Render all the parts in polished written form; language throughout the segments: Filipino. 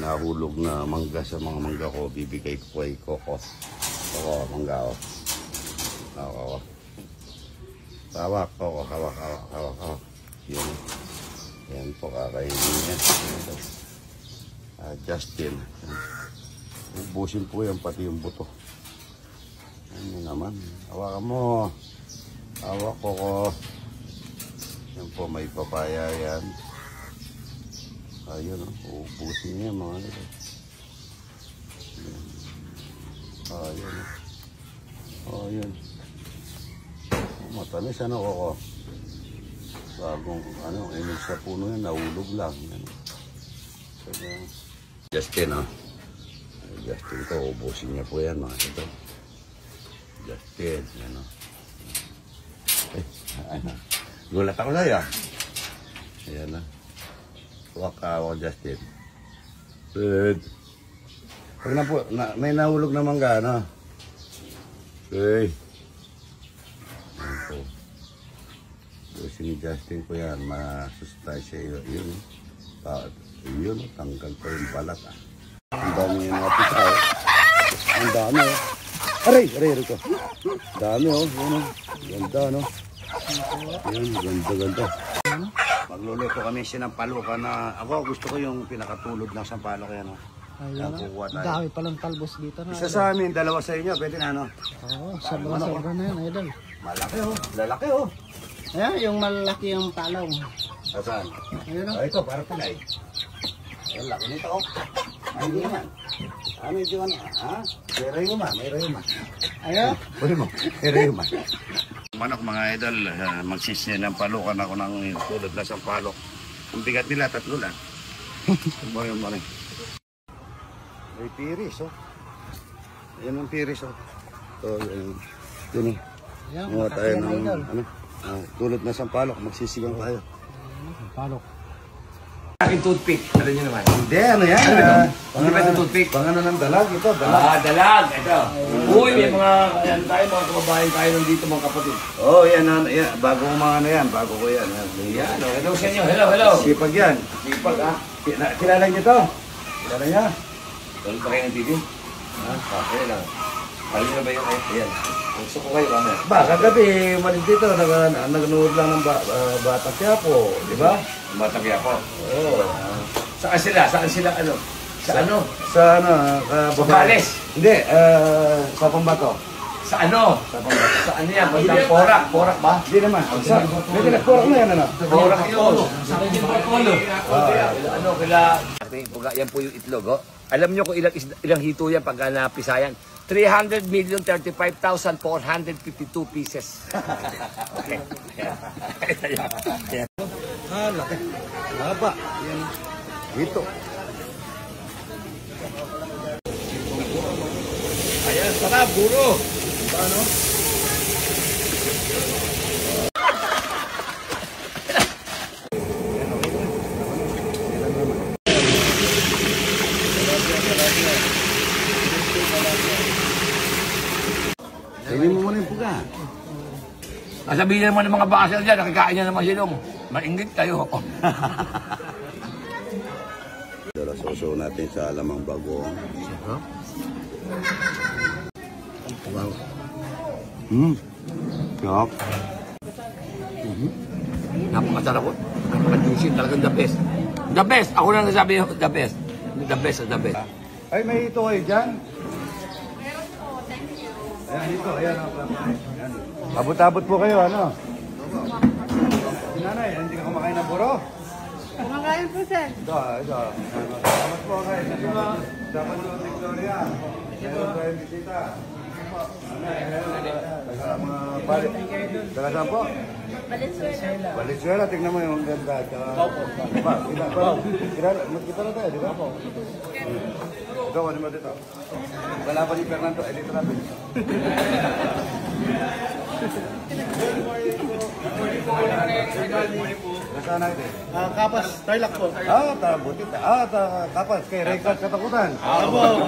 nahulog na mangga sa mga mangga ko, bibigay ko kay Coco. Coco, mangga ko. Coco. Hawak, Coco, hawak. Yan po, kakainin yan. Justin. Ubusin po yan, pati yung buto. Ano naman, hawakan mo. Hawak, Coco. Yan po, may papaya yan. Ayun, ubusin niya mga nito. Ayun. Ayun. Matamis ano, Coco. Bagong, inig sa puno yan, nahulog lang. Justin, Justin ko, ubusin niya po yan, mga ito. Justin, yan, gulat ako sa'yo. Ayan, Waka, Justin. Good. Pag na po, may nahulog na mangga, Okay. Ayan po. Ubusin ni Justin ko yan, masustansya yun. Yun, tanggal pa yung balat. Ang dami yung mga pisaw. Ang dami, Aray ko. Dami, Ganda, Yan, ganda. Magluluto kami sinampalok na. Ako gusto ko yung pinakatulog ng sampalok yan. Ayun, dami palang talbos dito na. Isa sa amin, dalawa sa inyo, pwede na Oo, sobra na yan, idol. Malaki lalaki Ayan, yung malaki yung talaw. Saan? Ayun ito, para pilay. Ang laki nito, Ano yan? Ano yung May rayuma. Ayun? Pwede mo, may rayuma. Manok mga idol, magsisinampalukan ako ng tulad na sampalok. Ang bigat nila, 3 lang. Morning. May piris, Yan ang piris, Ito, yun, Mga tayo ng, tulad na sampalok, magsisigang tayo. Sampalok. Aking toothpick, alam niyo naman. Hindi, ano yan? Hindi ba ito toothpick? Pangano ng dalag, ito, dalag. Dalag, ito. Uy, may mga kababayan tayo nandito, mga kapatid. Yan, bago ko bago ko yan. Yan, hello sa inyo, hello. Sipag yan. Sipag, Kilala niyo to? Kilala niya? Tulad pa kayo ng TV? Okay lang. Alam niyo na ba yung ayan? Gusto ko kayo, Kagabi, malig dito, naganood lang ng Bata Quiapo, di ba? Bata Quiapo? Oo. Saan sila? Sa ano? Sa Bales? Hindi, sa Pambato. Sa ano? Sa Pambato. Sa ano yan? Bandang Porak ba? Hindi naman. May Porak na yan, Porak yun. Sa Polo. Yan po yung itlog, Alam nyo kung ilang hito yan pag napisayan? 300,035,452 pieces. Okay. Laki. Haba. Yan. Ito. Ayan, sarap, buro. Paano? Hindi mo muna yung puga. Sabihin naman ng mga basel dyan, nakikain niya naman silong. Maingit kayo. Soso natin sa alamang bagong. Wow. Chok. Napakasarap po. Napaka-juicy. Talagang the best. The best. Ako na nasabi yung the best. The best. Ay, may ito kayo dyan. Ayan, ito. Ayan. Abot-abot po kayo, Nanay, hindi ka kumakain ng buro? Kumakain po, sir. Ito. Salamat po kayo. Dapat po, Victoria. Meron tayong bisita. Taga saan po? Valenzuela. Valenzuela, tignan mo yung ganda. Kita na tayo, di ba? Ikaw, ano mo dito? Wala pa ni Fernando, dito natin. Nasaan na ito? Kapas, Tarlac po. Butit. Kapas, kay Rekat Katakutan. Abo.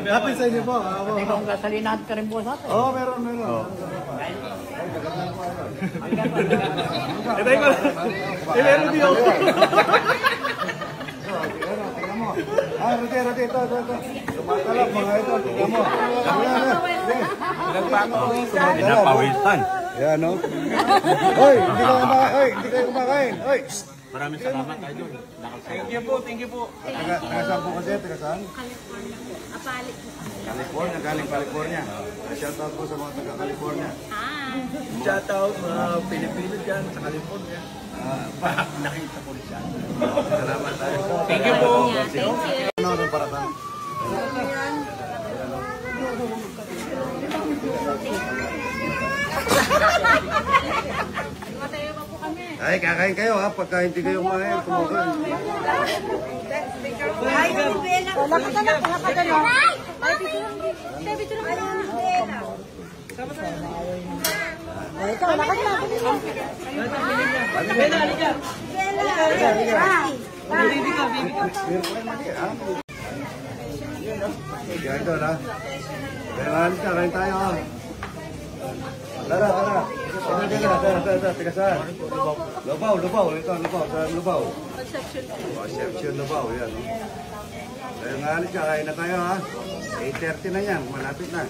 Happy sa inyo po. Pati kung kasalinahan ka rin po sa atin. Oo, meron. Meron din ako. Tingnan mo. Roti, ito. Tumatalap mga ito. Tingnan mo. Pinapawisan. Yan, no? Hoy, hindi kayo kumakain. Hoy, Maraming salamat, Idol. Thank you po. taga-saan po kasi? Taga-saan? California po. Apalit po. California, galing California. Shoutout po sa mga taga-California. Hi. Shoutout mga Pilipino dyan sa California. Nakita ko siya. Salamat tayo. Thank you po. Thank you. Ano ang paratang? Matayo pa po kami. Ay, kakain kayo ha. Pagka hindi kayo kumain, kumakain. Ay, Bella. Lakad na. Ay, dito lang. Ito, lakad na. Bella, halika. Kaya ito na. Kaya alis ka, kain tayo ha. Tara. Ito, tiga saan? Lubaw. Ito, saan Lubaw? Conception Lubaw, yan. Kaya alis ka, kain na tayo ha. 8:30 na yan, malapit na.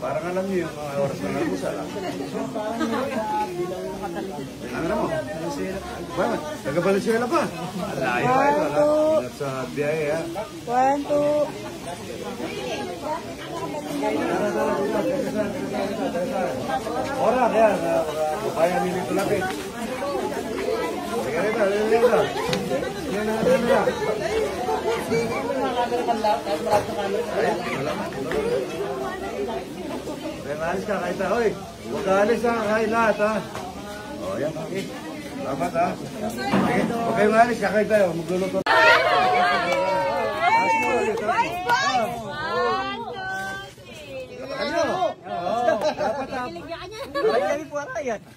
Parang alam niyo yung mga oras na nalmusal. Ano mo? Ba? Taga-Valenzuela pa? Layo pa ito, ha? Ingat sa biyahe, ha? 1, 2. Ora, yan. Kaya nilito lapit. Sige rito. Yan na. Kaya alis ka, kahit hoy. Huwag ka alis ha, kain lahat ha. O, yan. Okay. Salamat ha. Huwag kayong alis, kakain tayo. Magluluto.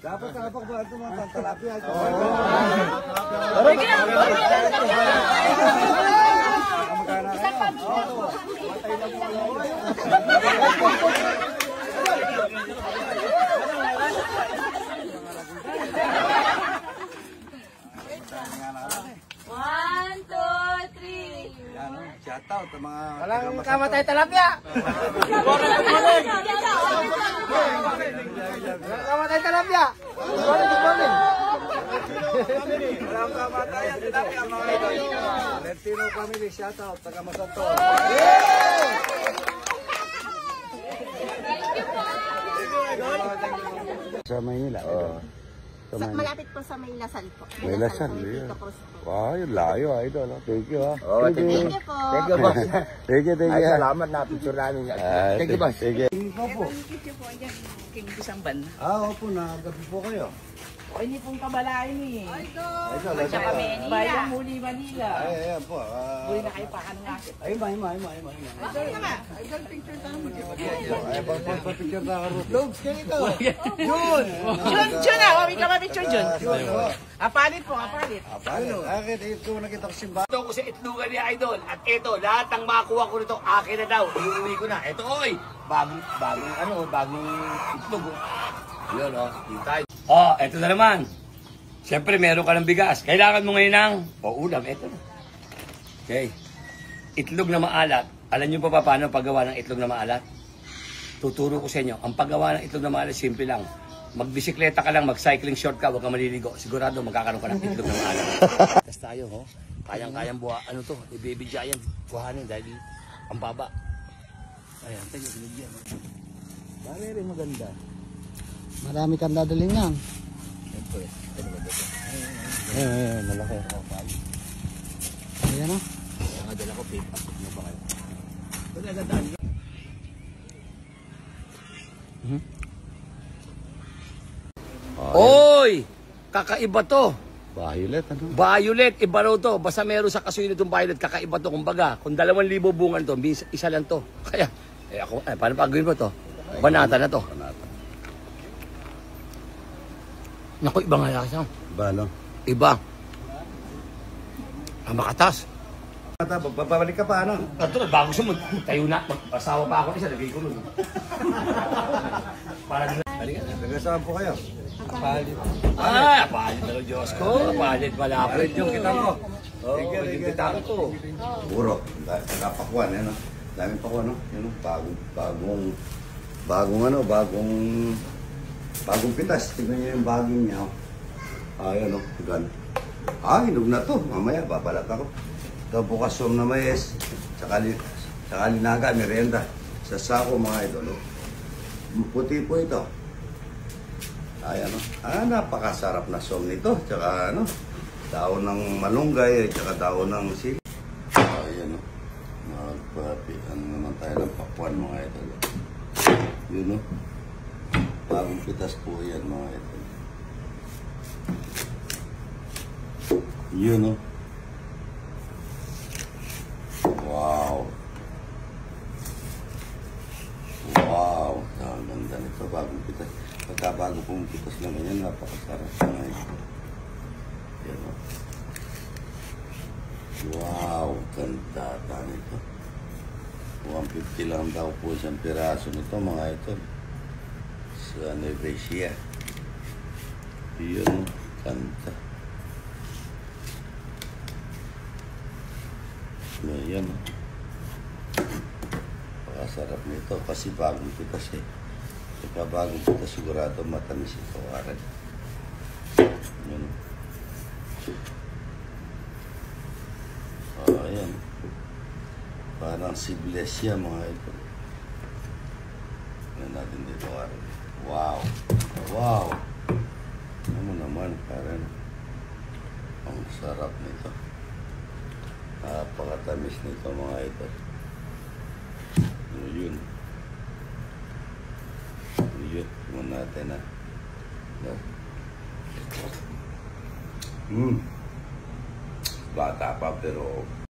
Dapat nakapagbuhan ito mga talapia. One, two, three. Shoutout sa mga Walang kamatay talapya. Walang kamatay talapya. Walang kamatayan, tilapia mga idol. Valentino family, shoutout, taga Masanto. Sa Maynila? Oo. Malapit po sa may Lasal po. May Lasal, yun. Dito po. Wow, yun layo idol. Thank you ha. Thank you po. Thank you, boss. Thank you. Ay, salamat na picture namin. Thank you, boss. Thank you. King Bisamban. Opo, nagabi po kayo. O, hindi pong kabalain eh. Ito, Tsaka Bayang Muli, Manila. ayan po. Huli na kayo pa ka ng akit. Ay, may. Ay, picture na ka rin. Logs, kayo ito. Jun ah! Huwag ka ma-picture, Jun. Apalit po, apalit. Bakit ito nakita ko simba? Ito ko sa itlogan ni Idol. At ito, lahat ng makuha ko nito, akin na daw. Iuwi ko na. Ito, oy! Bagong itlog. Yun, Dito. Ito na naman. Siyempre, meron ka ng bigas. Kailangan mo ngayon ng ulam. Ito na. Okay. Itlog na maalat. Alam niyo pa paano paggawa ng itlog na maalat? Tuturo ko sa inyo. Ang paggawa ng itlog na maalat, simple lang. Magbisikleta ka lang, mag-cycling short ka, huwag ka maliligo. Sigurado magkakaroon ka ng itlog na maalat. Tapos tayo, kayang-kayang buha. Ano to? I-baby giant. Kuhanin dahil ang baba. Ayan, tayo, binigyan. Bale rin maganda. Marami kang dadaling lang. Siyempre, ano ba dito? Malaki. Ayan o. Mga dala ko, pick up. Ano ba kayo? Ito na gandaan. Oy! Kakaiba to. Violet, ano? Violet, iba raw to. Basta meron sa kasuyo nitong violet, kakaiba to. Kumbaga, kung 2,000 bungan to, isa lang to. Kaya, paano pagawin mo to? Banata na to. Naku, iba nga lasa. Ba, no? Iba. Ang makatas. Babalik ka pa, ano? Ito na, bago siya tayo na. Mag-asawa pa ako isa, lagay ko nun. Para din. Halika na. Taga-saan po kayo? Apalit. Ay, apalit na lang, Diyos ko. Apalit, malapit yung kitang ko. Oo, yung bitaro to. Puro. Nakapakuan, ano? Daming pakuan, no? Yun, bagong pitas. Tignan niyo yung baging niya, oh. Ayan, oh. Gan. Hinog na to. Mamaya, babalat ako. Ito, bukas som na mais. Tsaka linaga, merienda. Sa sako, mga idol, oh. Puti po ito. Ayan, oh. Napakasarap na som nito. Tsaka, ano, daon ng malunggay, tsaka daon ng sili. Ayan, oh. Ano naman tayo ng pakuan, mga idol. Yun, oh. Bagong pitas po yan, mga idol. Yun, oh. Wow. Wow. Ang ganda nito, bagong pitas. Pagkabago pong pitas na ganyan, napakasarap, mga idol. Yan, oh. Wow, ganda nito. 150 lang daw po isang piraso nito, mga idol. Sa Nueva Ecija. Yun, ganda. Ayan. Pakasarap nito kasi bagong pitas eh. Pagka bagong pitas sigurado matamis ito. Ayan. Ayan. Parang siblesia, mga ito. Ayan natin dito. Wow. Wow. Ano naman, parang ang sarap nito. Napakatamis nito, mga ito. Yun. Yun. Muna natin, ha. Bata pa, pero